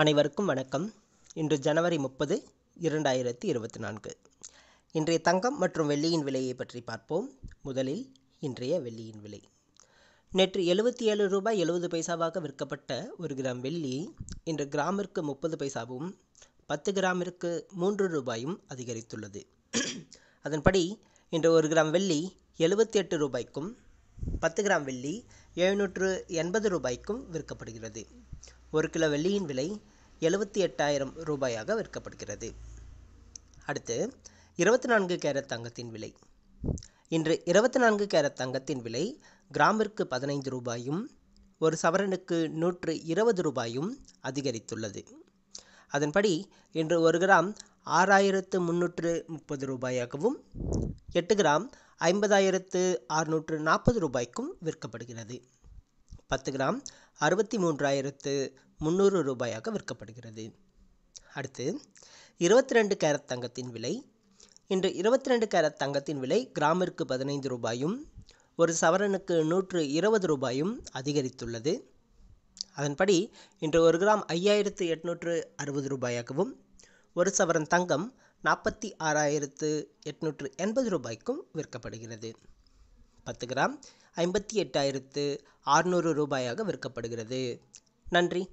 அனைவருக்கும் வணக்கம். இன்று ஜனவரி 30, 2024. இன்றைய தங்கம் மற்றும் வெள்ளியின் விலையை பற்றி பார்ப்போம். முதலில் இன்றைய வெள்ளியின் விலை. நேற்று 77 ரூபாய் 70 பைசாவாக விற்கப்பட்ட 1 கிராம் வெள்ளி இன்று கிராமிற்கு 30 பைசாவும் 10 கிராமிற்கு 3 ரூபாயும் அதிகரித்துள்ளது. அதன்படி இன்று 1 கிராம் வெள்ளி 78 ரூபாய்க்கும் 10 கிராம் வெள்ளி 780 ரூபாய்க்கும் விற்கப்படுகிறது. 1 கிலோ வெள்ளியின் விலை 78,000 ரூபாயாக விற்கப்படுகிறது. அடுத்து 24 கேரட் தங்கத்தின் விலை. இன்று 24 கேரட் தங்கத்தின் விலை கிராமிற்கு 15 ரூபாயும் 1 சவரனுக்கு 120 ரூபாயும் அதிகரித்துள்ளது. அதன்படி இன்று 1 கிராம் 6,330 ரூபாயாகவும் 8 கிராம் 50,640 ரூபாய்க்கும் விற்கப்படுகிறது. 10 கிராம் 63,300 ரூபாயாக விற்கப்படுகிறது. அடுத்து 22 கேரட் தங்கத்தின் விலை. இன்று 22 கேரட் தங்கத்தின் விலை கிராமிற்கு 15 ரூபாயும் 1 சவரனுக்கு 120 ரூபாயும் அதிகரித்துள்ளது. அதன்படி இன்று 1 கிராம் 5,860 ரூபாயாகவும் 1 சவரன் தங்கம் 46,880 ரூபாய்க்கும் விற்கப்படுகிறது. 10 கிராம் 58,600 ரூபாயாக விற்கப்படுகிறது. நன்றி.